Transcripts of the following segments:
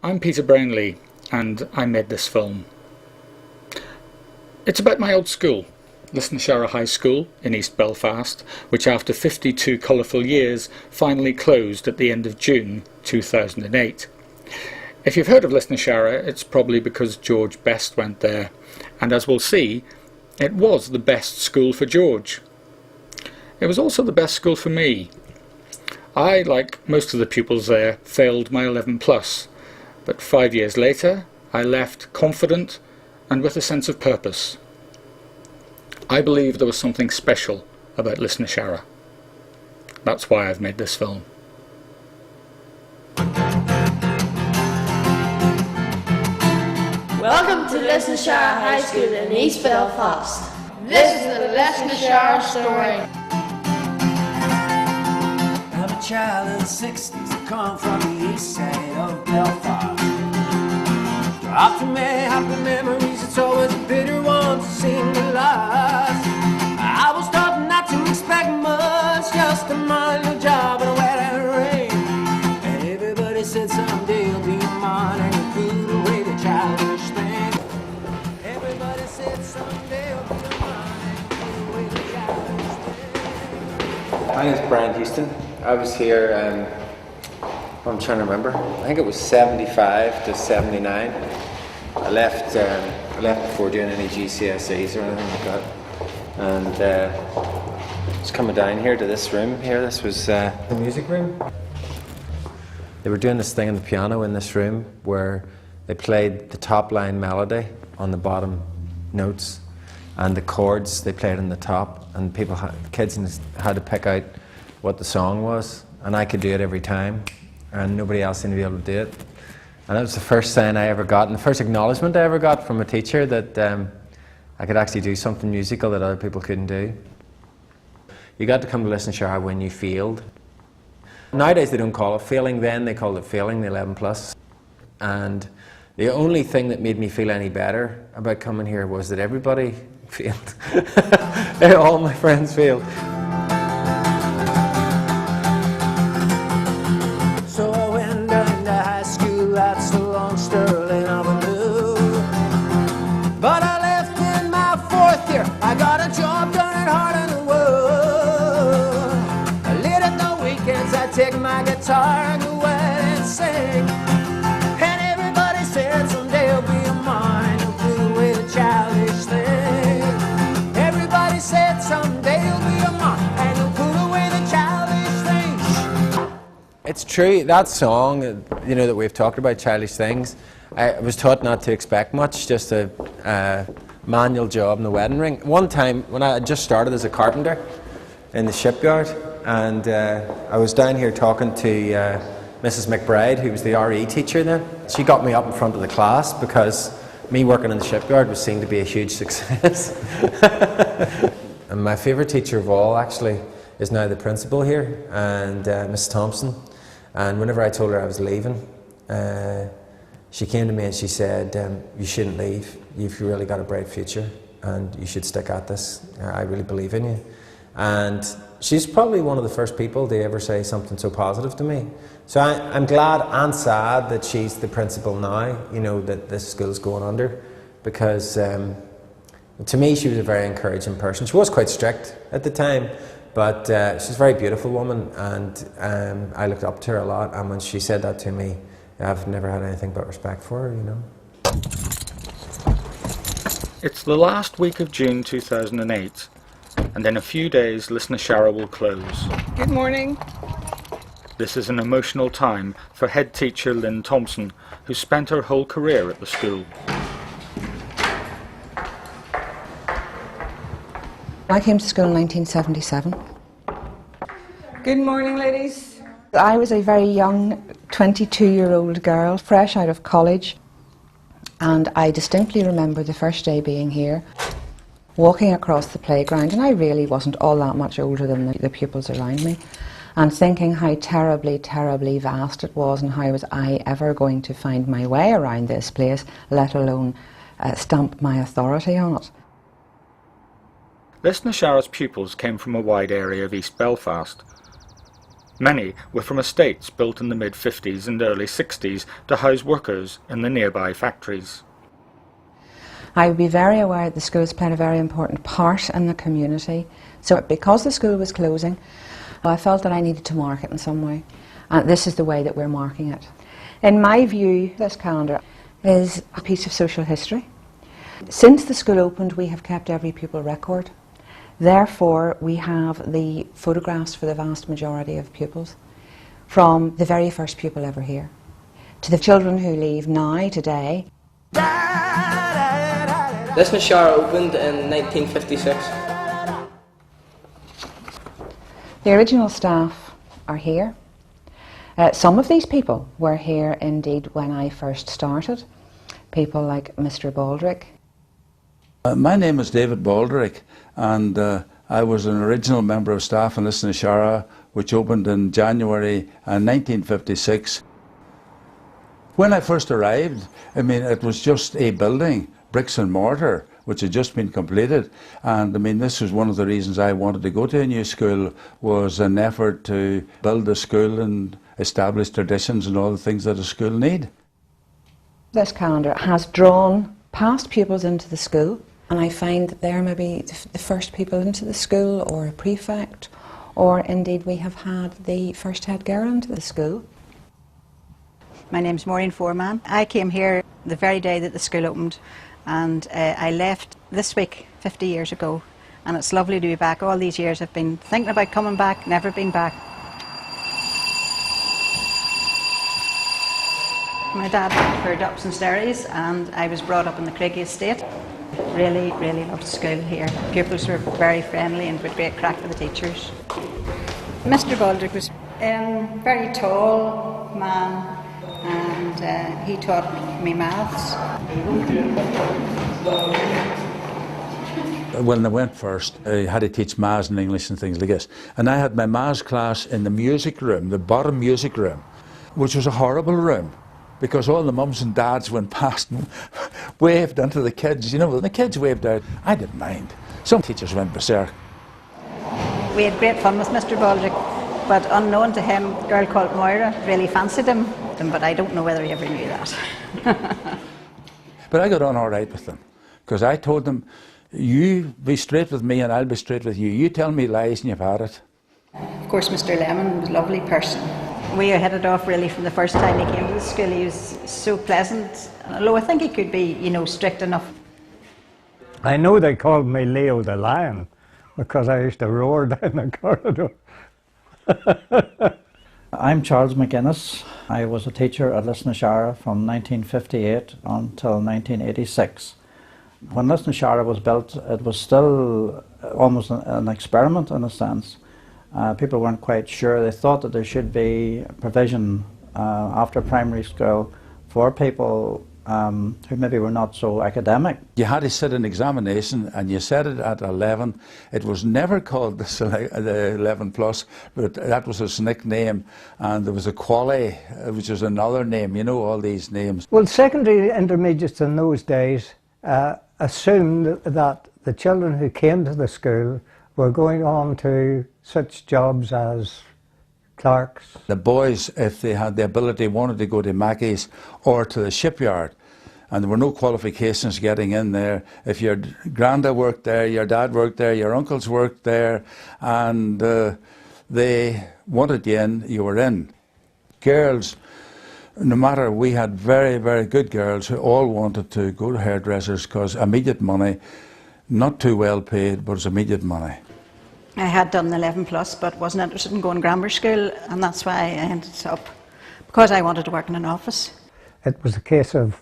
I'm Peter Brownlee, and I made this film. It's about my old school, Lisnasharragh High School in East Belfast, which after 52 colourful years finally closed at the end of June 2008. If you've heard of Lisnasharragh, it's probably because George Best went there, and as we'll see, it was the best school for George. It was also the best school for me. I, like most of the pupils there, failed my 11 plus, but 5 years later I left confident and with a sense of purpose. I believe there was something special about Lisnasharragh. That's why I've made this film. Welcome to Lisnasharragh High School in East Belfast. This is the Lisnasharragh story. I'm a child of the 60s, I come from the east side of Belfast. After many happy memories, it's always a bitter one to seem to last. I was taught not to expect much, just a minor job and a wet and rain. And everybody said someday you'll be mine and you put away the childish thing. Everybody said someday you'll be mine and you put away the childish thing. My name is Brian Houston. I was here, I'm trying to remember, I think it was 75 to 79. I left before doing any GCSEs or anything like that, and just coming down here to this room here. This was the music room. They were doing this thing on the piano in this room where they played the top line melody on the bottom notes, and the chords they played on the top, and kids had to pick out what the song was, and I could do it every time, and nobody else seemed to be able to do it. And that was the first sign I ever got, and the first acknowledgement I ever got from a teacher that I could actually do something musical that other people couldn't do. You got to come to Lisnasharragh when you failed. Nowadays they don't call it failing, then they called it failing, the 11 plus. And the only thing that made me feel any better about coming here was that everybody failed. All my friends failed. So I went down to high school, that's the long Sterling Avenue. But I left in my fourth year, I got a job done at Heart in the Wood. Late at the weekends I take my guitar and go out and sing. And everybody said someday I'll be a mine and put away the childish thing. Everybody said someday I'll be a mine and you'll put away the childish things. It's true, that song, that we've talked about, Childish Things, I was taught not to expect much, just a manual job in the wedding ring. One time, when I just started as a carpenter in the shipyard, and I was down here talking to Mrs. McBride, who was the RE teacher then. She got me up in front of the class because me working in the shipyard was seen to be a huge success. And my favourite teacher of all, actually, is now the principal here, and Miss Thompson. And whenever I told her I was leaving, she came to me and she said, you shouldn't leave, you've really got a bright future and you should stick at this, I really believe in you. And she's probably one of the first people to ever say something so positive to me. So I'm glad and sad that she's the principal now, that this school's going under, because to me she was a very encouraging person. She was quite strict at the time, but she's a very beautiful woman, and I looked up to her a lot, and when she said that to me, I've never had anything but respect for her, It's the last week of June 2008, and in a few days Lisnasharragh will close. Good morning. This is an emotional time for head teacher Lynn Thompson, who spent her whole career at the school. I came to school in 1977. Good morning, ladies. I was a very young 22-year-old girl, fresh out of college, and I distinctly remember the first day being here, walking across the playground, and I really wasn't all that much older than the pupils around me, and thinking how terribly, terribly vast it was, and how was I ever going to find my way around this place, let alone stamp my authority on it. Lisnasharragh's pupils came from a wide area of East Belfast. Many were from estates built in the mid-50s and early 60s to house workers in the nearby factories. I would be very aware that the school's playing a very important part in the community. So because the school was closing, I felt that I needed to mark it in some way. And this is the way that we're marking it. In my view, this calendar is a piece of social history. Since the school opened, we have kept every pupil record. Therefore, we have the photographs for the vast majority of pupils, from the very first pupil ever here, to the children who leave now, today. Lisnasharragh opened in 1956. The original staff are here. Some of these people were here indeed when I first started. People like Mr. Baldrick. My name is David Baldrick, and I was an original member of staff in Lisnasharragh, which opened in January 1956. When I first arrived, I mean, it was just a building, bricks and mortar, which had just been completed. And I mean, this was one of the reasons I wanted to go to a new school, was an effort to build a school and establish traditions and all the things that a school need. This calendar has drawn past pupils into the school, and I find that they're maybe the first people into the school, or a prefect, or indeed we have had the first head girl into the school. My name's Maureen Foreman. I came here the very day that the school opened, and I left this week 50 years ago, and it's lovely to be back. All these years I've been thinking about coming back, never been back. My dad worked for Dups and Sterries, and I was brought up in the Craigie estate. Really, really loved school here. Pupils were very friendly and with great crack for the teachers. Mr. Baldrick was a very tall man, and he taught me maths. When I went first, I had to teach maths and English and things like this. And I had my maths class in the music room, the bottom music room, which was a horrible room, because all the mums and dads went past and waved unto the kids. You know, when the kids waved out, I didn't mind. Some teachers went berserk. We had great fun with Mr. Baldrick, but unknown to him, a girl called Moira really fancied him, but I don't know whether he ever knew that. But I got on all right with them, because I told them, you be straight with me and I'll be straight with you. You tell me lies and you've had it. Of course, Mr. Lemon was a lovely person. We hit it off really from the first time he came to the school. He was so pleasant, although I think he could be, you know, strict enough. I know they called me Leo the Lion because I used to roar down the corridor. I'm Charles McGuinness. I was a teacher at Lisnasharragh from 1958 until 1986. When Lisnasharragh was built, it was still almost an experiment in a sense. People weren't quite sure. They thought that there should be provision after primary school for people who maybe were not so academic. You had to sit an examination and you said it at 11. It was never called the 11 plus, but that was its nickname. And there was a quali, which was another name, you know, all these names. Well, secondary intermediates in those days assumed that the children who came to the school were going on to such jobs as clerks. The boys, if they had the ability, wanted to go to Mackey's or to the shipyard, and there were no qualifications getting in there. If your granda worked there, your dad worked there, your uncles worked there, and they wanted you in, you were in. Girls, no matter, we had very, very good girls who all wanted to go to hairdressers because immediate money, not too well paid, but it was immediate money. I had done 11 plus, but wasn't interested in going grammar school, and that's why I ended up, because I wanted to work in an office. It was a case of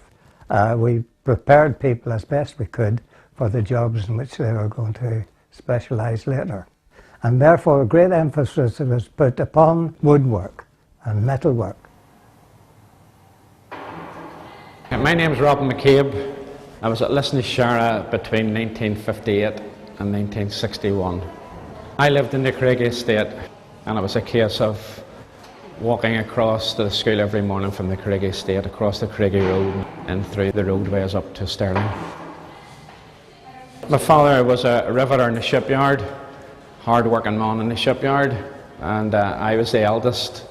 we prepared people as best we could for the jobs in which they were going to specialise later. And therefore a great emphasis was put upon woodwork and metalwork. My name's Robin McCabe. I was at Lisnasharragh between 1958 and 1961. I lived in the Craigie estate, and it was a case of walking across to the school every morning from the Craigie estate, across the Craigie Road and through the roadways up to Stirling. My father was a riveter in the shipyard, hard-working man in the shipyard. and I was the eldest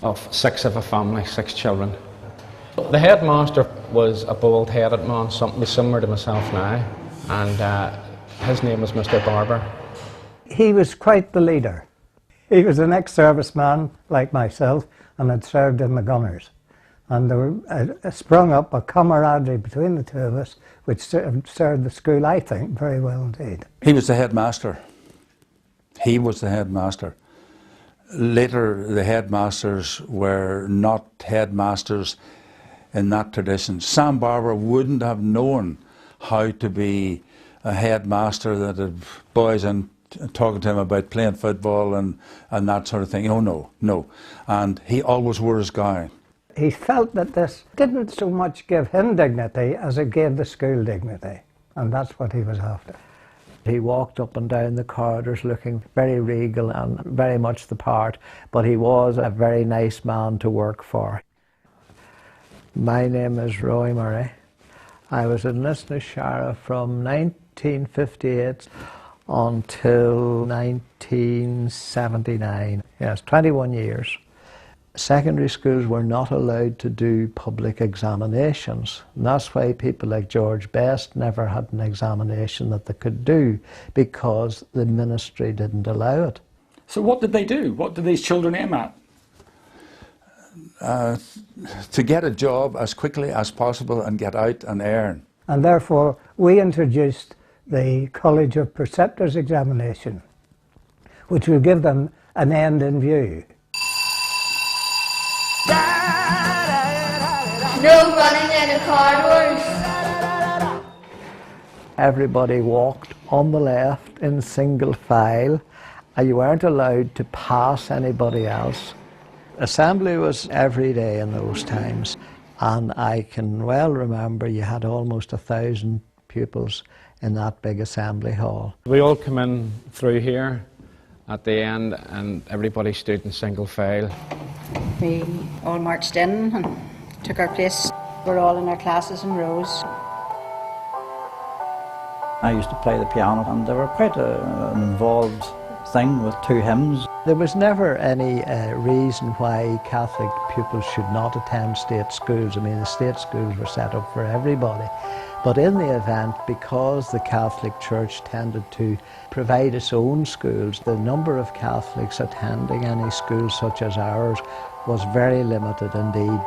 of 6 of a family, 6 children. The headmaster was a bald-headed man, something similar to myself now, and his name was Mr. Barber. He was quite the leader. He was an ex-serviceman like myself and had served in the gunners. And there sprung up a camaraderie between the two of us, which served the school, I think, very well indeed. He was the headmaster. He was the headmaster. Later, the headmasters were not headmasters in that tradition. Sam Barber wouldn't have known how to be a headmaster that had boys in talking to him about playing football and that sort of thing. Oh no, no. And he always wore his gown. He felt that this didn't so much give him dignity as it gave the school dignity, and that's what he was after. He walked up and down the corridors looking very regal and very much the part, but he was a very nice man to work for. My name is Roy Murray. I was in Lisnasharragh from 1958 until 1979. Yes, 21 years. Secondary schools were not allowed to do public examinations. And that's why people like George Best never had an examination that they could do, because the ministry didn't allow it. So what did they do? What did these children aim at? To get a job as quickly as possible and get out and earn. And therefore we introduced the College of Preceptors examination, which will give them an end in view. No running in the corridors. Everybody walked on the left in single file, and you weren't allowed to pass anybody else. Assembly was every day in those times, and I can well remember you had almost 1,000 pupils in that big assembly hall. We all come in through here at the end, and everybody stood in single file. We all marched in and took our place. We're all in our classes in rows. I used to play the piano, and they were quite an involved thing with 2 hymns. There was never any reason why Catholic pupils should not attend state schools. I mean, the state schools were set up for everybody. But in the event, because the Catholic Church tended to provide its own schools, the number of Catholics attending any schools such as ours was very limited indeed.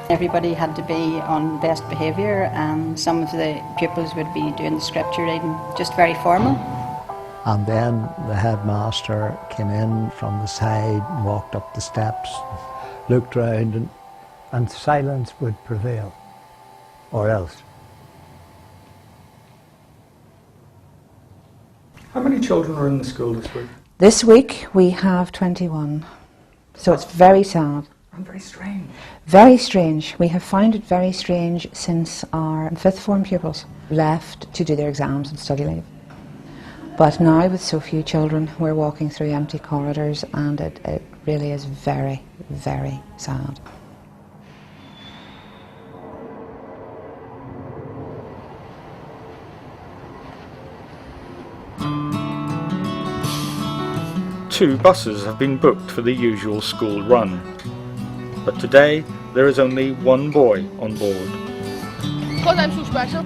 Everybody had to be on best behaviour, and some of the pupils would be doing the scripture reading, just very formal. And then the headmaster came in from the side, walked up the steps, looked round, and silence would prevail, or else. How many children are in the school this week? This week we have 21, so it's very sad. And very strange. Very strange. We have found it very strange since our 5th form pupils left to do their exams and study leave. But now with so few children, we're walking through empty corridors, and it really is very, very sad. Two buses have been booked for the usual school run. But today, there is only one boy on board. Because I'm so special.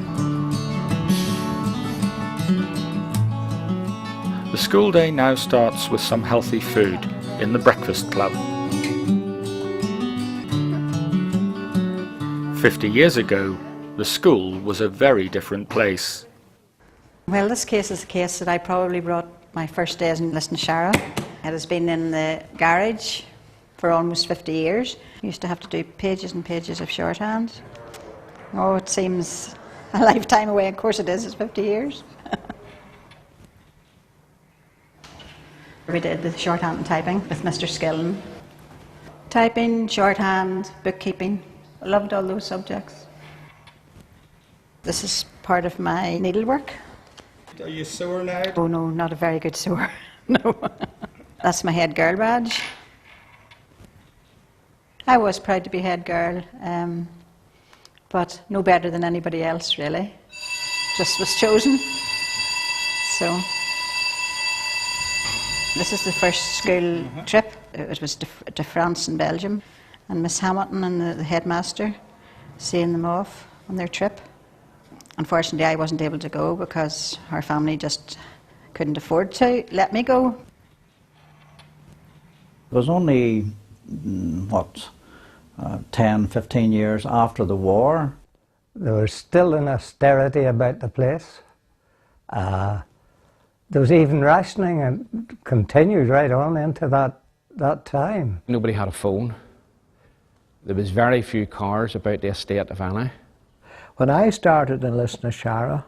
The school day now starts with some healthy food in the breakfast club. 50 years ago, the school was a very different place. Well, this case is a case that I probably brought my first days in Lisnasharragh. It has been in the garage for almost 50 years. I used to have to do pages and pages of shorthand. Oh, it seems a lifetime away. Of course it is, it's 50 years. We did the shorthand and typing with Mr. Skillen. Typing, shorthand, bookkeeping. I loved all those subjects. This is part of my needlework. Are you sewer now? Oh no, not a very good sewer. No. That's my head girl badge. I was proud to be head girl, but no better than anybody else really. Just was chosen. So This is the first school trip. It was to France and Belgium, and Miss Hamilton and the headmaster seeing them off on their trip. Unfortunately, I wasn't able to go because our family just couldn't afford to let me go. It was only, 10, 15 years after the war. There was still an austerity about the place. There was even rationing and continued right on into that time. Nobody had a phone. There was very few cars about the estate, if any. When I started in Lisnasharragh,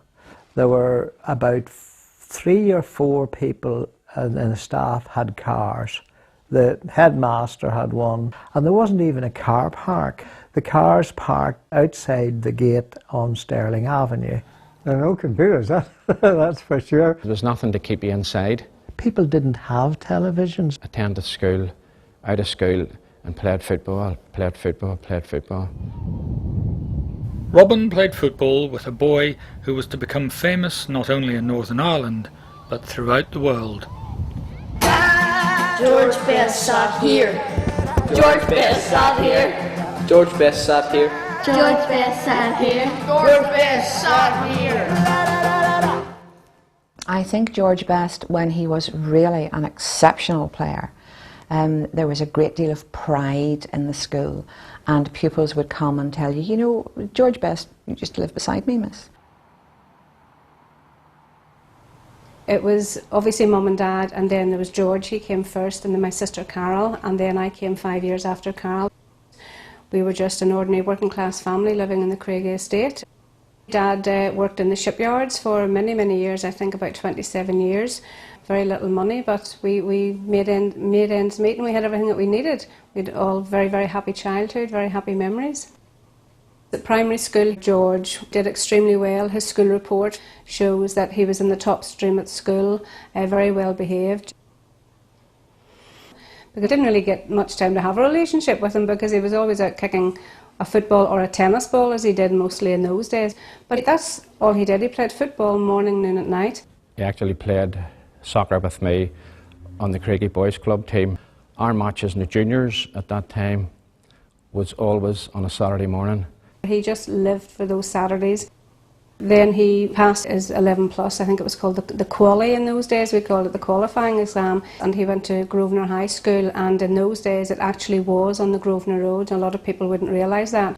there were about 3 or 4 people in the staff had cars. The headmaster had one, and there wasn't even a car park. The cars parked outside the gate on Stirling Avenue. There were no computers, that's for sure. There was nothing to keep you inside. People didn't have televisions. Attended school, out of school, and played football, played football, played football. Robin played football with a boy who was to become famous not only in Northern Ireland, but throughout the world. George Best sat here. George Best sat here. George Best sat here. George Best sat here. George Best sat here. I think George Best, when he was really an exceptional player, there was a great deal of pride in the school, and pupils would come and tell you, you know, George Best, you just live beside me, miss. It was obviously Mum and Dad, and then there was George, he came first, and then my sister Carol, and then I came 5 years after Carol. We were just an ordinary working class family living in the Craigie estate. Dad worked in the shipyards for many, many years, I think about 27 years. Very little money, but we made ends meet, and we had everything that we needed. We had all very, very happy childhood, very happy memories. At primary school, George did extremely well. His school report shows that he was in the top stream at school, very well behaved. But I didn't really get much time to have a relationship with him because he was always out kicking a football or a tennis ball, as he did mostly in those days. But that's all he did. He played football morning, noon and night. He actually played soccer with me on the Craigie Boys Club team. Our matches in the juniors at that time was always on a Saturday morning. He just lived for those Saturdays. Then he passed his 11 plus, I think it was called the quali in those days, we called it the qualifying exam, and he went to Grosvenor High School, and in those days it actually was on the Grosvenor Road, and a lot of people wouldn't realise that.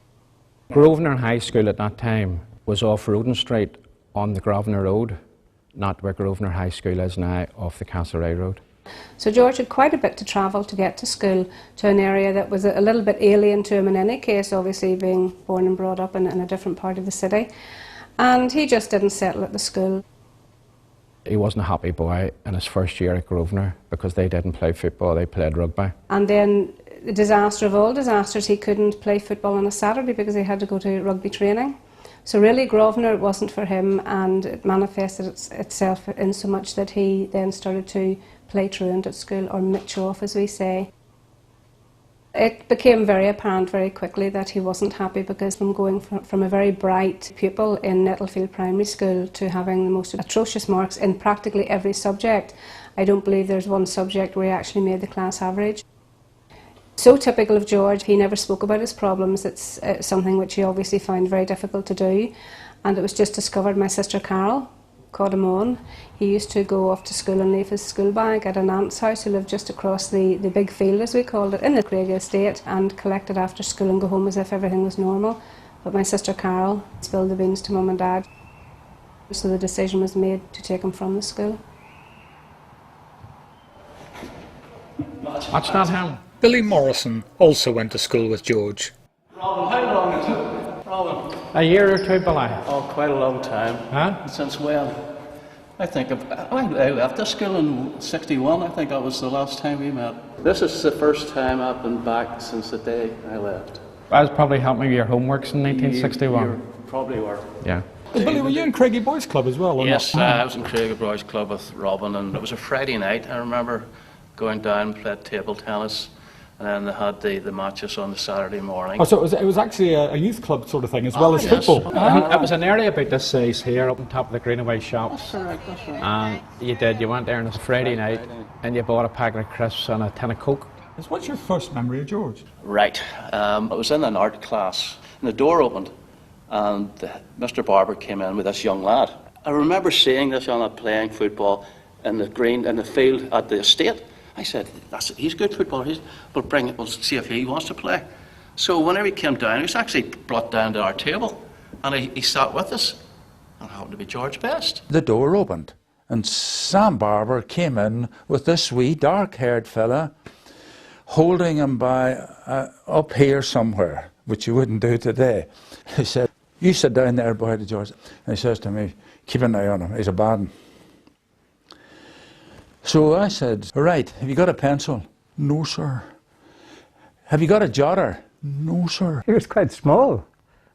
Grosvenor High School at that time was off Roden Street on the Grosvenor Road, not where Grosvenor High School is now, off the Castlereagh Road. So George had quite a bit to travel to get to school, to an area that was a little bit alien to him in any case, obviously being born and brought up in a different part of the city. And he just didn't settle at the school. He wasn't a happy boy in his first year at Grosvenor because they didn't play football, they played rugby. And then, the disaster of all disasters, he couldn't play football on a Saturday because he had to go to rugby training. So really Grosvenor wasn't for him, and it manifested itself in so much that he then started to play truant at school, or mitch off as we say. It became very apparent very quickly that he wasn't happy, because from going from a very bright pupil in Nettlefield Primary School to having the most atrocious marks in practically every subject, I don't believe there's one subject where he actually made the class average. So typical of George, he never spoke about his problems. It's something which he obviously found very difficult to do, and it was just discovered my sister Carol caught him on. He used to go off to school and leave his school bag at an aunt's house who lived just across the big field, as we called it, in the Craigie estate, and collect it after school and go home as if everything was normal. But my sister Carol spilled the beans to Mum and Dad, so the decision was made to take him from the school. That's not him. Billy Morrison also went to school with George. Robin, how long is it? Robin? A year or two, Billy. Oh, quite a long time. Huh? Since when? I think I left the school in '61. I think that was the last time we met. This is the first time I've been back since the day I left. I was probably helping with your homeworks in 1961. You probably were. Yeah. Billy, were you in Craigie Boys Club as well? Or yes, not? I was in Craigie Boys Club with Robin, and it was a Friday night. I remember going down and played table tennis, and then they had the matches on the Saturday morning. Oh, so it was actually a youth club sort of thing as well as yes. football? It was an area about this size here, up on top of the Greenaway shops. That's right. And you went there on a Friday night and you bought a packet of crisps and a tin of Coke. What's your first memory of George? Right. I was in an art class, and the door opened, and Mr. Barber came in with this young lad. I remember seeing this young lad playing football in the field at the estate. I said, he's a good footballer, we'll see if he wants to play. So whenever he came down, he was actually brought down to our table, and he sat with us, and it happened to be George Best. The door opened, and Sam Barber came in with this wee dark-haired fella, holding him by up here somewhere, which you wouldn't do today. He said, "You sit down there, boy," to George. And he says to me, "Keep an eye on him, he's a bad one." So I said, "Right, have you got a pencil?" "No, sir." "Have you got a jotter?" "No, sir." He was quite small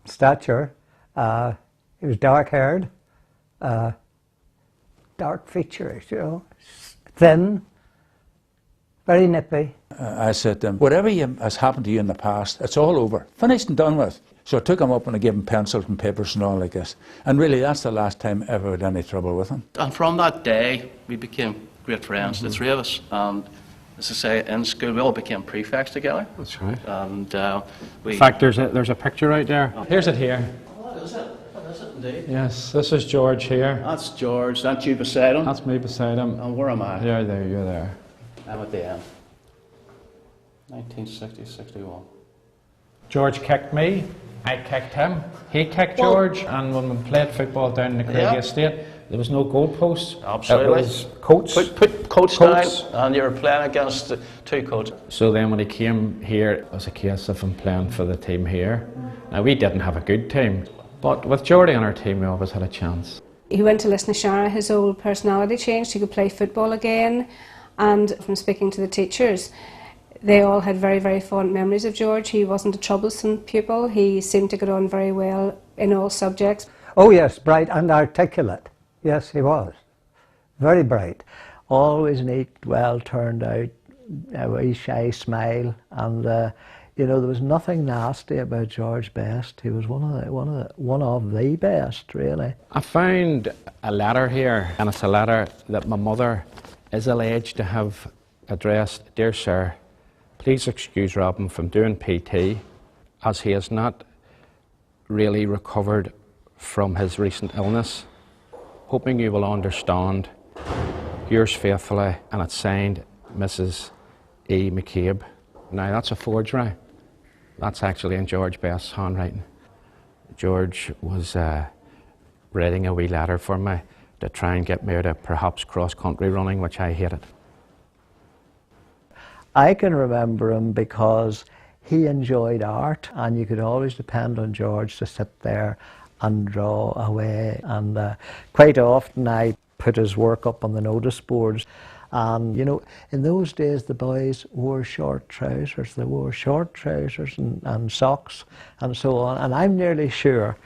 in stature. He was dark-haired, dark features, you know, thin, very nippy. I said to him, "Whatever has happened to you in the past, it's all over, finished and done with." So I took him up and I gave him pencils and papers and all like this. And really, that's the last time I ever had any trouble with him. And from that day, we became great friends, the three of us. And as I say, in school, we all became prefects together. That's right. And in fact, there's a picture right there. Here's it here. What is it? What is it indeed? Yes, this is George here. That's George. That's you beside him. That's me beside him. And where am I? You're there, you're there. I'm at the end. 1960-61. George kicked me, I kicked him, he kicked George, and when we played football down in the Craigie Estate, there was no goalposts. Absolutely. It was coats. Put coats down, and you were playing against two coats. So then when he came here, it was a case of him playing for the team here. Now we didn't have a good team, but with Geordie on our team, we always had a chance. He went to Lisnasharragh, his whole personality changed, he could play football again, and from speaking to the teachers, they all had very, very fond memories of George. He wasn't a troublesome pupil. He seemed to get on very well in all subjects. Oh yes, bright and articulate. Yes, he was. Very bright. Always neat, well turned out, a wee shy smile, and you know, there was nothing nasty about George Best. He was one of the best, really. I found a letter here, and it's a letter that my mother is alleged to have addressed. "Dear Sir, please excuse Robin from doing PT, as he has not really recovered from his recent illness. Hoping you will understand. Yours faithfully," and it's signed Mrs. E. McCabe. Now that's a forgery. That's actually in George Best's handwriting. George was writing a wee letter for me to try and get me out of perhaps cross-country running, which I hated. I can remember him because he enjoyed art, and you could always depend on George to sit there and draw away. And quite often I put his work up on the notice boards. And you know, in those days the boys wore short trousers. They wore short trousers and socks and so on. And I'm nearly sure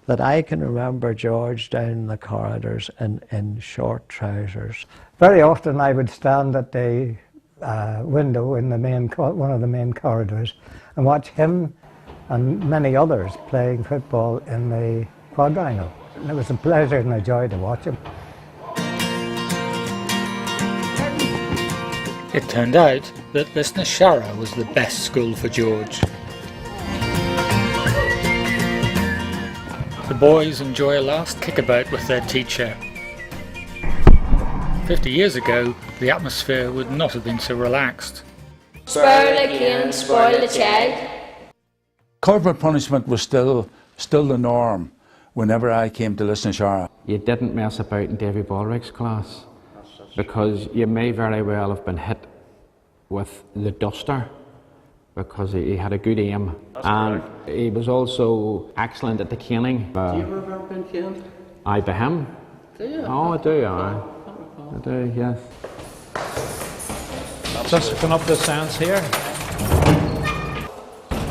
that I can remember George down the corridors in short trousers. Very often I would stand at the window in one of the main corridors and watch him and many others playing football in the quadrangle. And it was a pleasure and a joy to watch him. It turned out that Lisnasharragh was the best school for George. The boys enjoy a last kickabout with their teacher. 50 years ago, the atmosphere would not have been so relaxed. Spur the king, spoil the child. Corporal punishment was still the norm whenever I came to Lisnasharragh. You didn't mess about in Davy Baldrick's class, because you may very well have been hit with the duster, because he had a good aim. And he was also excellent at the caning. Do you ever ever been caned? I by him? Do you? Oh, I do, I do, yes. Just going up the sands here.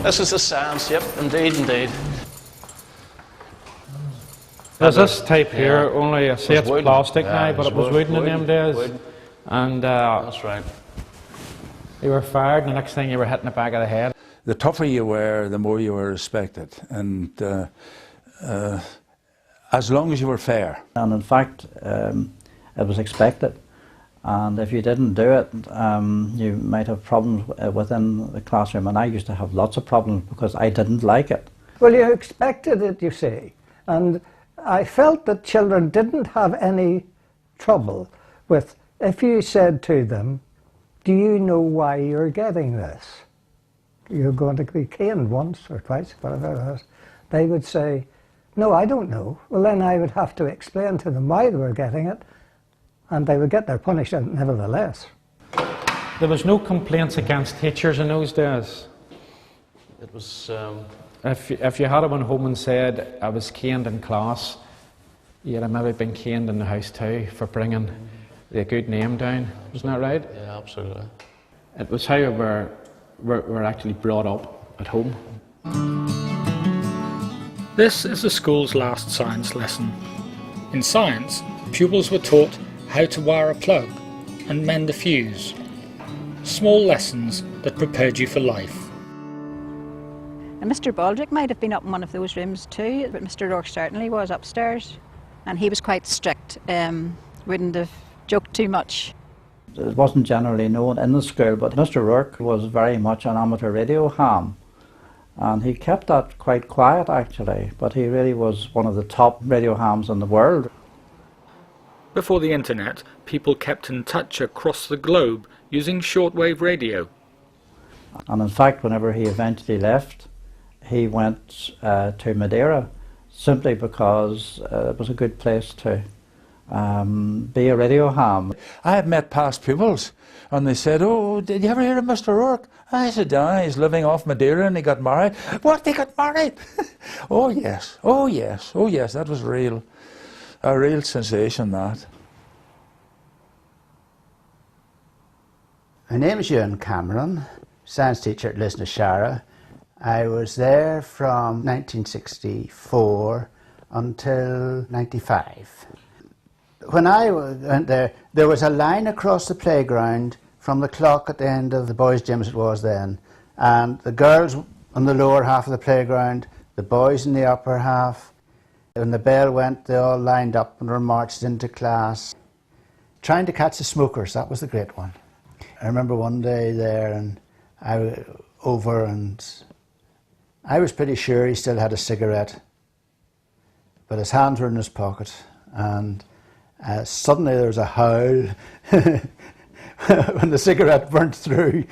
This is the sands, yep, indeed. There's this type here, only I say it's plastic Yeah, now, but it was wooden in them days. Wood. And that's right. You were fired, and the next thing you were hitting the back of the head. The tougher you were, the more you were respected, and as long as you were fair. And in fact, it was expected. And if you didn't do it, you might have problems within the classroom. And I used to have lots of problems because I didn't like it. Well, you expected it, you see. And I felt that children didn't have any trouble with, if you said to them, do you know why you're getting this? You're going to be caned once or twice, whatever it is. They would say, no, I don't know. Well, then I would have to explain to them why they were getting it, and they would get their punishment nevertheless. There was no complaints against teachers in those days. It was... If you had one home and said, I was caned in class, you'd have maybe been caned in the house too for bringing the good name down. Isn't that right? Yeah, absolutely. It was how we're actually brought up at home. This is the school's last science lesson. In science, pupils were taught how to wire a plug and mend a fuse. Small lessons that prepared you for life. And Mr. Baldrick might have been up in one of those rooms too, but Mr. Rourke certainly was upstairs. And he was quite strict, wouldn't have joked too much. It wasn't generally known in the school, but Mr. Rourke was very much an amateur radio ham. And he kept that quite quiet actually, but he really was one of the top radio hams in the world. Before the internet, people kept in touch across the globe using shortwave radio. And in fact, whenever he eventually left, he went to Madeira simply because it was a good place to be a radio ham. I have met past pupils, and they said, oh, did you ever hear of Mr. Rourke? I said, yeah, he's living off Madeira and he got married. What, they got married? Oh yes, oh yes, oh yes, that was real. A real sensation, that. My name is Ewan Cameron, science teacher at Lisnasharragh. I was there from 1964 until 95. When I went there, there was a line across the playground from the clock at the end of the boys' gym as it was then, and the girls on the lower half of the playground, the boys in the upper half. When the bell went, they all lined up and were marched into class. Trying to catch the smokers, that was the great one. I remember one day there, and I was over, and I was pretty sure he still had a cigarette, but his hands were in his pocket, and suddenly there was a howl when the cigarette burnt through.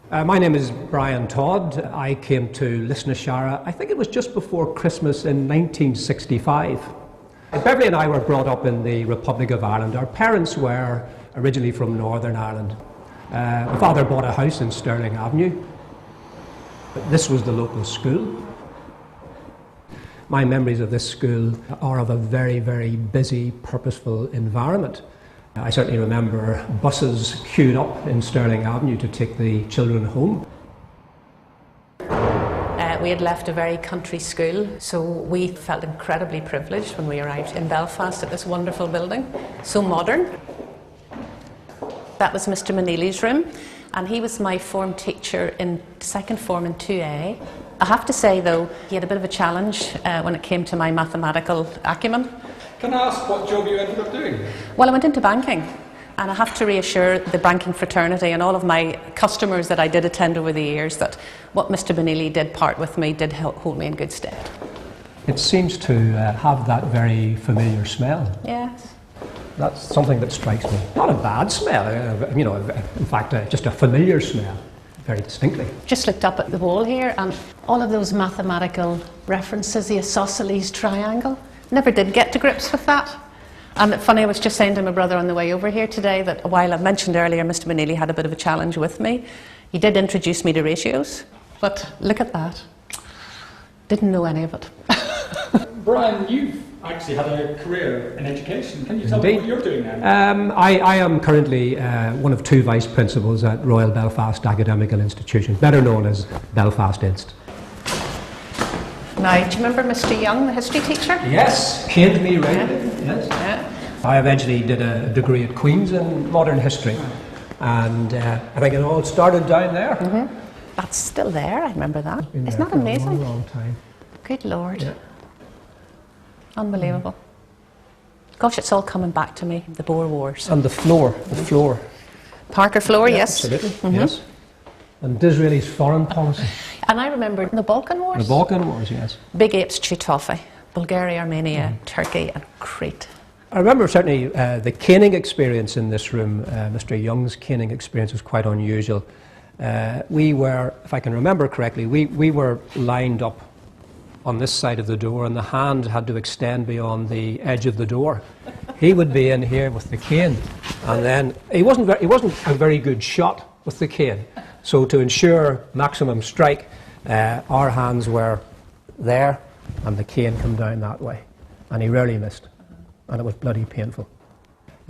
My name is Brian Todd. I came to Lisnasharragh, I think it was just before Christmas in 1965. Beverly and I were brought up in the Republic of Ireland. Our parents were originally from Northern Ireland. My father bought a house in Stirling Avenue. This was the local school. My memories of this school are of a very, very busy, purposeful environment. I certainly remember buses queued up in Stirling Avenue to take the children home. We had left a very country school, so we felt incredibly privileged when we arrived in Belfast at this wonderful building, so modern. That was Mr. Maneely's room, and he was my form teacher in second form in 2A. I have to say though, he had a bit of a challenge when it came to my mathematical acumen. Can I ask what job you ended up doing? Well, I went into banking, and I have to reassure the banking fraternity and all of my customers that I did attend over the years that what Mr. Brownlee did part with me did hold me in good stead. It seems to have that very familiar smell. Yes. That's something that strikes me. Not a bad smell, you know, in fact, just a familiar smell, very distinctly. Just looked up at the wall here, and all of those mathematical references, the isosceles triangle, never did get to grips with that. And funny, I was just saying to my brother on the way over here today that while I mentioned earlier Mr. Brownlee had a bit of a challenge with me, he did introduce me to ratios, but look at that. Didn't know any of it. Brian, you've actually had a career in education. Can you tell me what you're doing now? I am currently one of two vice principals at Royal Belfast Academical Institution, better known as Belfast Inst. Now, do you remember Mr. Young, the history teacher? Yes, caned me right. Yeah. Yes. Yeah. I eventually did a degree at Queen's in modern history. And I think it all started down there. That's still there, I remember that. Been Isn't there that for a amazing? long, long time. Good Lord. Yeah. Unbelievable. Gosh, it's all coming back to me, the Boer Wars. And the floor. Parker floor, Yeah, yes. absolutely, yes. And Disraeli's foreign policy. And I remember the Balkan Wars. The Balkan Wars, yes. Big apes chew toffee. Bulgaria, Armenia, Turkey and Crete. I remember certainly the caning experience in this room. Mr. Young's caning experience was quite unusual. We were, if I can remember correctly, we were lined up on this side of the door, and the hand had to extend beyond the edge of the door. He would be in here with the cane, and then he wasn't a very good shot with the cane. So to ensure maximum strike, our hands were there, and the cane come down that way, and he rarely missed, and it was bloody painful.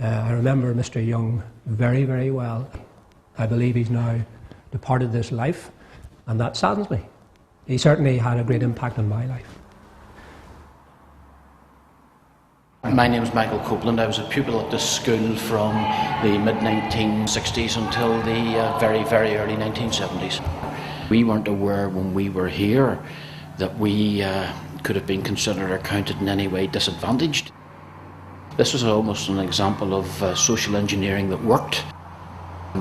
I remember Mr. Young very, very well. I believe he's now departed this life, and that saddens me. He certainly had a great impact on my life. My name is Michael Copeland. I was a pupil at this school from the mid-1960s until the very, very early 1970s. We weren't aware when we were here that we could have been considered or counted in any way disadvantaged. This was almost an example of social engineering that worked.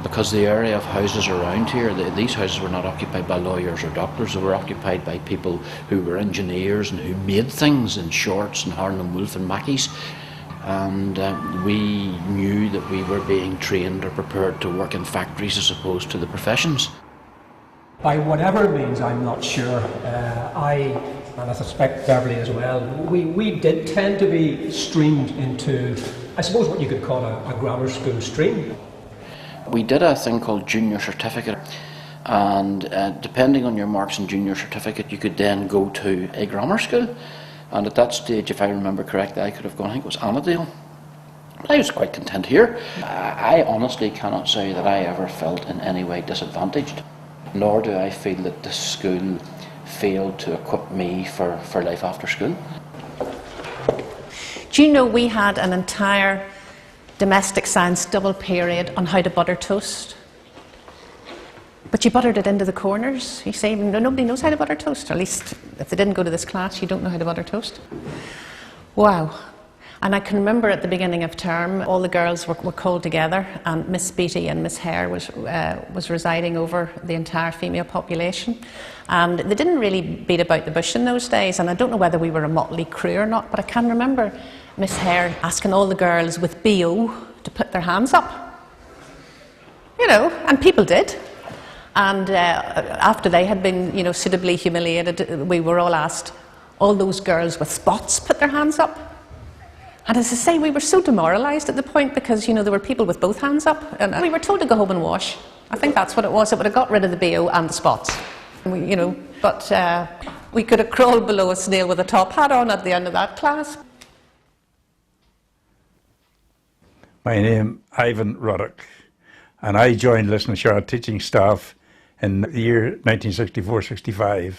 Because the area of houses around here, these houses were not occupied by lawyers or doctors, they were occupied by people who were engineers and who made things in Shorts and Harlan Wolff and Mackey's. And we knew that we were being trained or prepared to work in factories as opposed to the professions. By whatever means, I'm not sure. And I suspect Beverly as well, we did tend to be streamed into, I suppose, what you could call a grammar school stream. We did a thing called junior certificate, and depending on your marks in junior certificate you could then go to a grammar school, and at that stage, if I remember correctly, I could have gone, I think it was Annandale. I was quite content here. I honestly cannot say that I ever felt in any way disadvantaged, nor do I feel that this school failed to equip me for life after school. Do you know we had an entire domestic science double period on how to butter toast? But you buttered it into the corners. You say nobody knows how to butter toast, or at least if they didn't go to this class, you don't know how to butter toast. Wow. And I can remember at the beginning of term, all the girls were called together, and Miss Beattie and Miss Hare was residing over the entire female population. And they didn't really beat about the bush in those days, and I don't know whether we were a motley crew or not, but I can remember Miss Hare asking all the girls with BO to put their hands up. You know, and people did. And after they had been, suitably humiliated, we were all asked, all those girls with spots put their hands up. And as I say, we were so demoralised at the point because, there were people with both hands up, and we were told to go home and wash. I think that's what it was. It would have got rid of the BO and the spots. But we could have crawled below a snail with a top hat on at the end of that class. My name is Ivan Ruddock, and I joined Lisnasharragh teaching staff in the year 1964-65.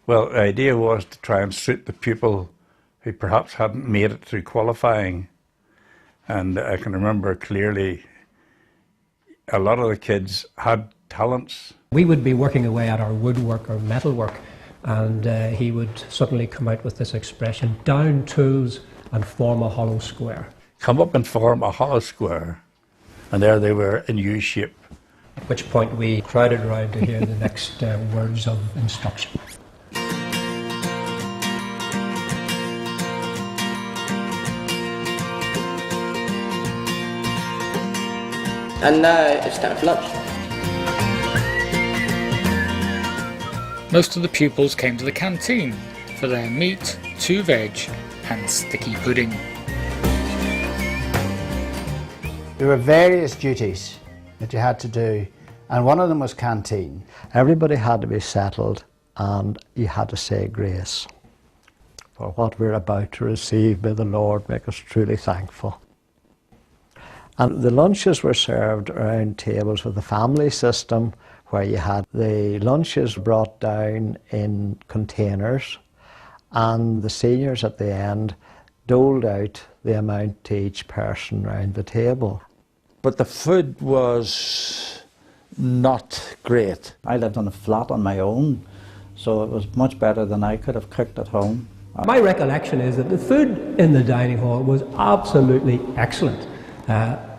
Well, the idea was to try and suit the pupil who perhaps hadn't made it through qualifying. And I can remember clearly a lot of the kids had talents. We would be working away at our woodwork or metalwork, and he would suddenly come out with this expression, down tools and form a hollow square. Come up and form a hollow square, and there they were in U shape. At which point we crowded around to hear the next words of instruction. And now it's time for lunch. Most of the pupils came to the canteen for their meat, 2 veg and sticky pudding. There were various duties that you had to do, and one of them was canteen. Everybody had to be settled, and you had to say grace. For what we're about to receive, may the Lord make us truly thankful. And the lunches were served around tables with a family system where you had the lunches brought down in containers, and the seniors at the end doled out the amount to each person round the table. but the food was not great. I lived on a flat on my own, so it was much better than I could have cooked at home. My recollection is that the food in the dining hall was absolutely excellent.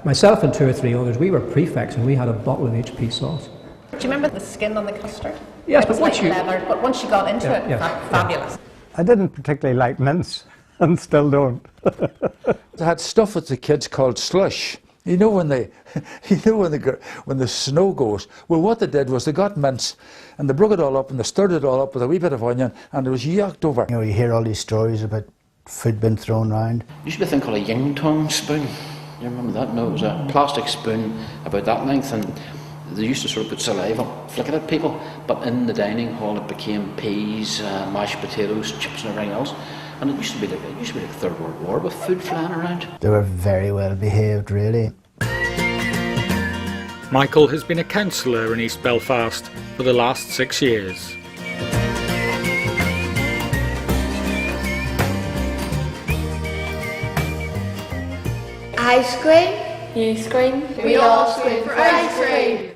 Myself and 2 or 3 others, we were prefects and we had a bottle of HP sauce. Do you remember the skin on the custard? Yes, it was but once like you... leather, but once you got into it, fabulous. I didn't particularly like mince, and still don't. They had stuff with the kids called slush. You know when they, when the snow goes. Well, what they did was they got mince, and they broke it all up and they stirred it all up with a wee bit of onion, and it was yucked over. You know, you hear all these stories about food being thrown around. There used to be a thing called a yin tong spoon. You remember that? No, it was a plastic spoon about that length, and they used to sort of put saliva, flick it at people, but in the dining hall it became peas, mashed potatoes, chips and everything else. And it used to be like the Third World War with food flying around. They were very well behaved, really. Michael has been a councillor in East Belfast for the last 6 years. Ice cream. You scream. We all scream for ice cream.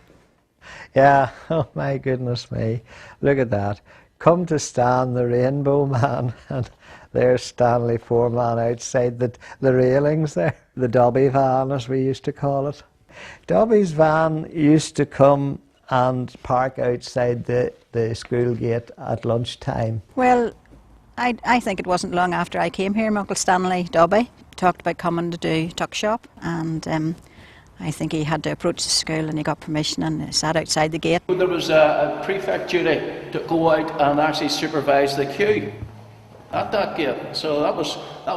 Yeah, oh my goodness me. Look at that. Come to Stan, the Rainbow Man, and there's Stanley Foreman outside the railings there. The Dobby van, as we used to call it. Dobby's van used to come and park outside the school gate at lunchtime. Well, I think it wasn't long after I came here, my Uncle Stanley Dobby talked about coming to do tuck shop, and I think he had to approach the school and he got permission and sat outside the gate. There was a prefect duty to go out and actually supervise the queue at that gate, so that was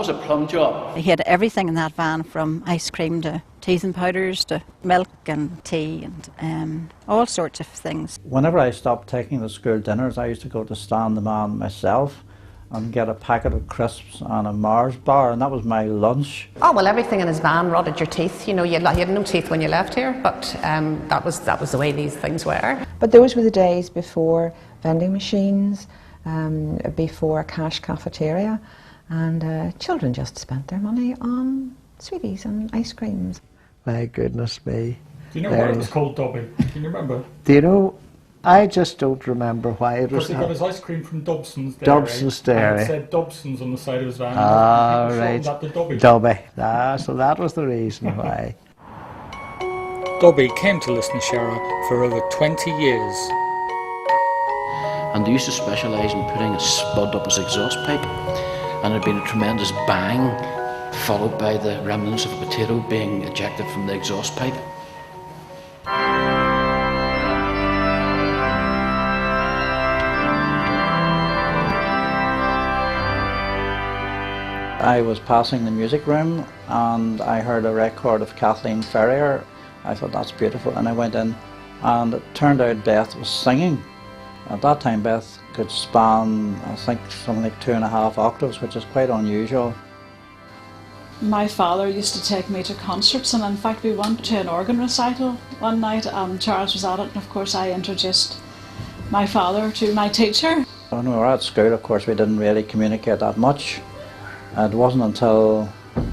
a plum job. He had everything in that van, from ice cream to teeth and powders to milk and tea and all sorts of things. Whenever I stopped taking the school dinners, I used to go to Stan the Man myself and get a packet of crisps and a Mars bar, and that was my lunch. Oh, well, everything in his van rotted your teeth. You know, you had no teeth when you left here, but that was the way these things were. But those were the days before vending machines, before a cash cafeteria, and children just spent their money on sweeties and ice creams. My goodness me. Do you know why it was called Dobby? Can you remember? Do you know? I just don't remember why it was. Because he got his ice cream from Dobson's Dairy. Dobson's Dairy. And it said Dobson's on the side of his van. Ah, right. That to Dobby. Dobby. So that was the reason why. Dobby came to Lisnasharragh for over 20 years. And they used to specialise in putting a spud up his exhaust pipe, and there'd been a tremendous bang, followed by the remnants of a potato being ejected from the exhaust pipe. I was passing the music room and I heard a record of Kathleen Ferrier. I thought, that's beautiful, and I went in, and it turned out Beth was singing. At that time Beth could span, I think, something like 2.5 octaves, which is quite unusual. My father used to take me to concerts, and in fact we went to an organ recital one night and Charles was at it, and of course I introduced my father to my teacher. When we were at school, of course, we didn't really communicate that much. It wasn't until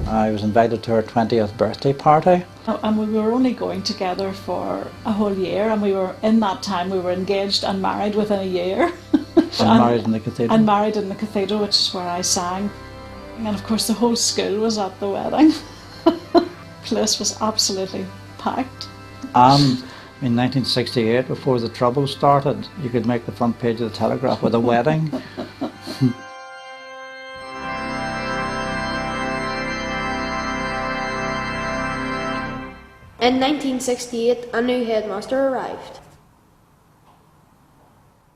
I was invited to her 20th birthday party. And we were only going together for a whole year, and we were, in that time, we were engaged and married within a year. And married in the cathedral. And married in the cathedral, which is where I sang. And of course the whole school was at the wedding. The place was absolutely packed. And in 1968, before the Troubles started, you could make the front page of the Telegraph with a wedding. In 1968, a new headmaster arrived.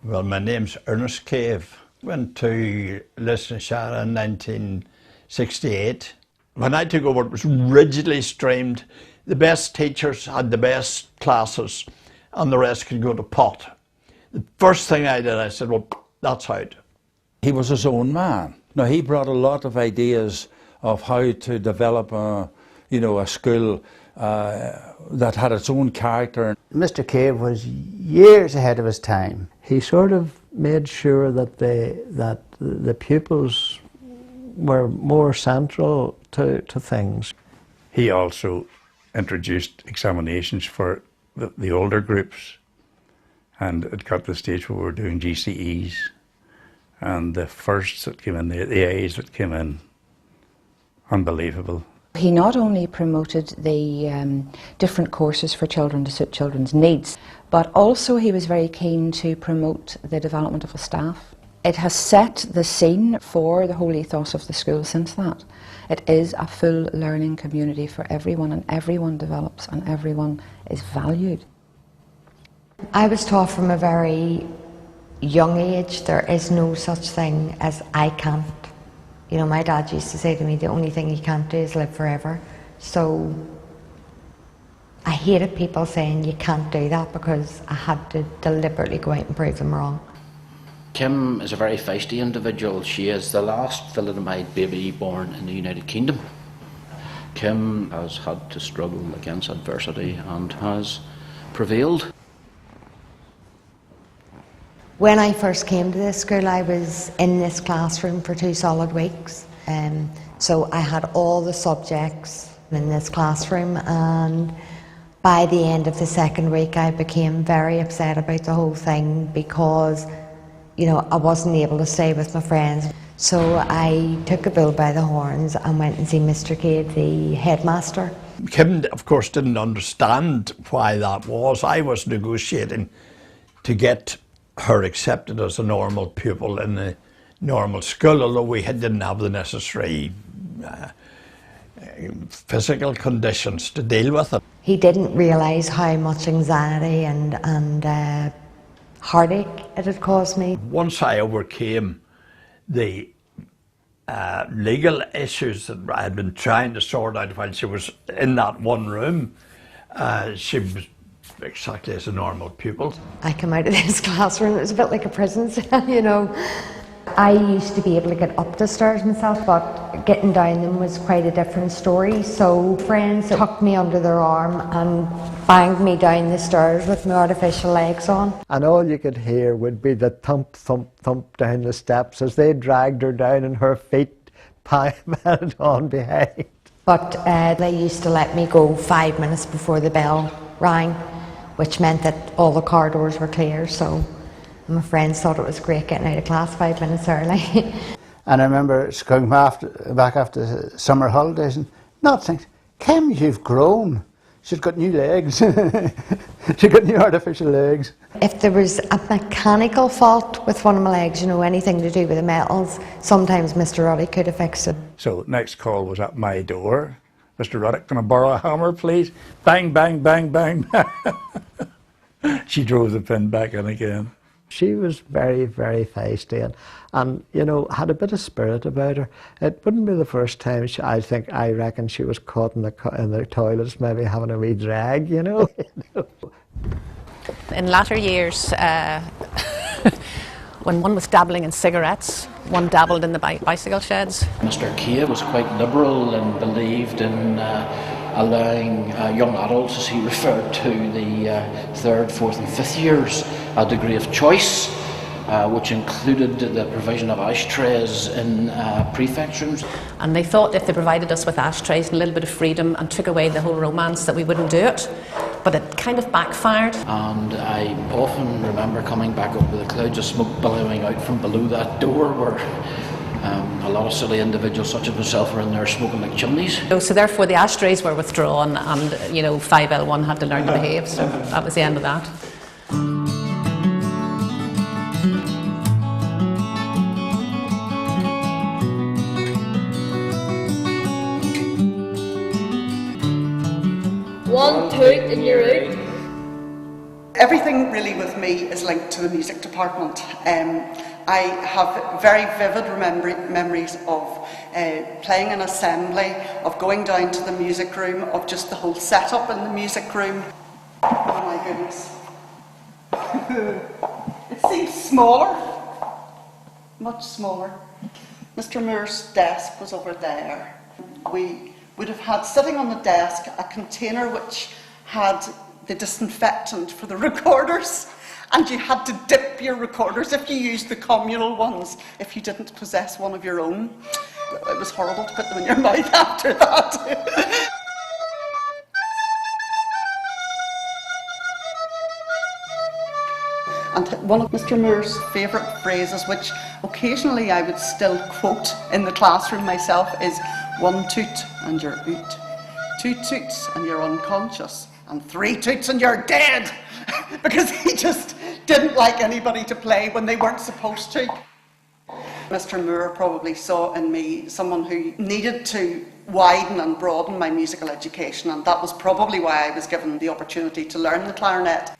Well, my name's Ernest Cave. Went to Lisnasharragh in 1968. When I took over, it was rigidly streamed. The best teachers had the best classes, and the rest could go to pot. The first thing I did, I said, well, that's out. He was his own man. Now, he brought a lot of ideas of how to develop a school that had its own character. Mr. Cave was years ahead of his time. He sort of made sure that the pupils were more central to things. He also introduced examinations for the older groups, and it got to the stage where we were doing GCEs, and the firsts that came in, the A's that came in, unbelievable. He not only promoted the different courses for children to suit children's needs, but also he was very keen to promote the development of the staff. It has set the scene for the whole ethos of the school since that. It is a full learning community for everyone, and everyone develops and everyone is valued. I was taught from a very young age there is no such thing as I can't. You know, my dad used to say to me, the only thing you can't do is live forever. So I hated people saying you can't do that, because I had to deliberately go out and prove them wrong. Kim is a very feisty individual. She is the last thalidomide baby born in the United Kingdom. Kim has had to struggle against adversity and has prevailed. When I first came to this school, I was in this classroom for 2 solid weeks. So I had all the subjects in this classroom, and by the end of the second week I became very upset about the whole thing, because you know, I wasn't able to stay with my friends. So I took a bull by the horns and went and see Mr. Cade, the headmaster. Kim, of course, didn't understand why that was. I was negotiating to get her accepted as a normal pupil in the normal school, although we didn't have the necessary physical conditions to deal with it. He didn't realise how much anxiety and heartache it had caused me. Once I overcame the legal issues that I had been trying to sort out while she was in that one room, she was exactly as a normal pupil. I came out of this classroom, it was a bit like a prison cell, you know. I used to be able to get up the stairs myself, but getting down them was quite a different story. So friends took me under their arm and banged me down the stairs with my artificial legs on. And all you could hear would be the thump, thump, thump down the steps as they dragged her down and her feet padded on behind. But they used to let me go 5 minutes before the bell rang, which meant that all the corridors were clear. So my friends thought it was great getting out of class 5 minutes early. And I remember coming back after the summer holidays and not thinking, Kim, you've grown. She's got new legs. She's got new artificial legs. If there was a mechanical fault with one of my legs, you know, anything to do with the metals, sometimes Mr. Ruddy could have fixed it. So next call was at my door. Mr. Ruddock, can I borrow a hammer, please? Bang, bang, bang, bang. She drove the pin back in again. She was very, very feisty and you know, had a bit of spirit about her. It wouldn't be the first time I reckon she was caught in the toilets, maybe having a wee drag, you know. In latter years, when one was dabbling in cigarettes, one dabbled in the bicycle sheds. Mr. Cade was quite liberal and believed in allowing young adults, as he referred to, the 3rd, 4th and 5th years, a degree of choice, which included the provision of ashtrays in prefect rooms. And they thought if they provided us with ashtrays and a little bit of freedom and took away the whole romance, that we wouldn't do it. But it kind of backfired. And I often remember coming back up with the clouds of smoke billowing out from below that door, where a lot of silly individuals such as myself were in there smoking like chimneys. So therefore the ashtrays were withdrawn, and you know, 5L1 had to learn to behave, so that was the end of that. One toot and you're out. Everything really with me is linked to the music department. I have very vivid memories of playing in assembly, of going down to the music room, of just the whole setup in the music room. Oh my goodness. It seems smaller, much smaller. Mr. Moore's desk was over there. We would have had sitting on the desk a container which had the disinfectant for the recorders, and you had to dip your recorders if you used the communal ones, if you didn't possess one of your own. It was horrible to put them in your mouth after that. And one of Mr. Moore's favourite phrases, which occasionally I would still quote in the classroom myself, is 1 toot and you're out, 2 toots and you're unconscious, and 3 toots and you're dead. Because he just didn't like anybody to play when they weren't supposed to. Mr. Moore probably saw in me someone who needed to widen and broaden my musical education, and that was probably why I was given the opportunity to learn the clarinet.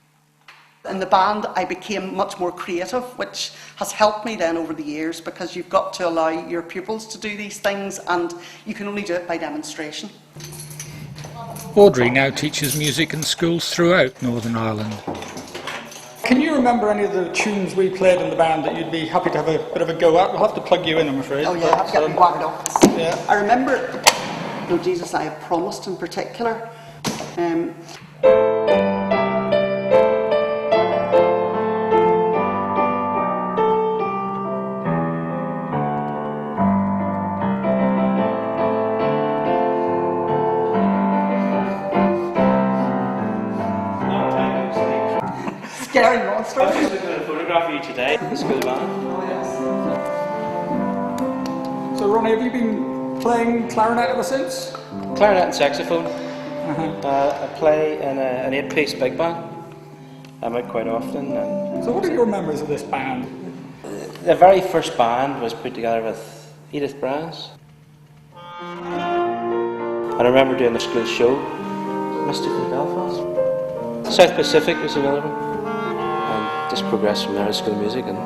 In the band I became much more creative, which has helped me then over the years, because you've got to allow your pupils to do these things and you can only do it by demonstration. Audrey now teaches music in schools throughout Northern Ireland. Can you remember any of the tunes we played in the band that you'd be happy to have a bit of a go at? We'll have to plug you in, I'm afraid. Oh yeah, I've got me wired up. Yeah. I remember, Oh Jesus, I Have Promised in particular. Scary monster. I was just looking at a photograph of you today in the school band. Oh yes. So Ronnie, have you been playing clarinet ever since? Clarinet and saxophone. I play in an 8-piece big band. I'm out quite often. And so what are your memories of this band? The very first band was put together with Edith Brans. And I remember doing the school show, Mystical Belfast. South Pacific was another one. And just progressed from there to school music, and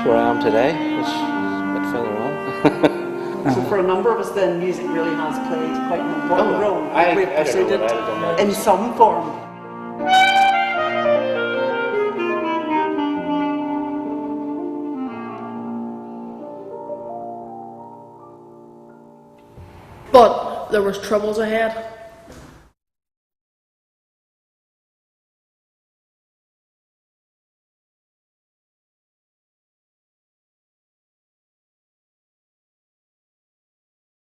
where I am today, which is a bit further on. So for a number of us then, music really has played quite an important role. We've pursued it in some form. But there was troubles ahead.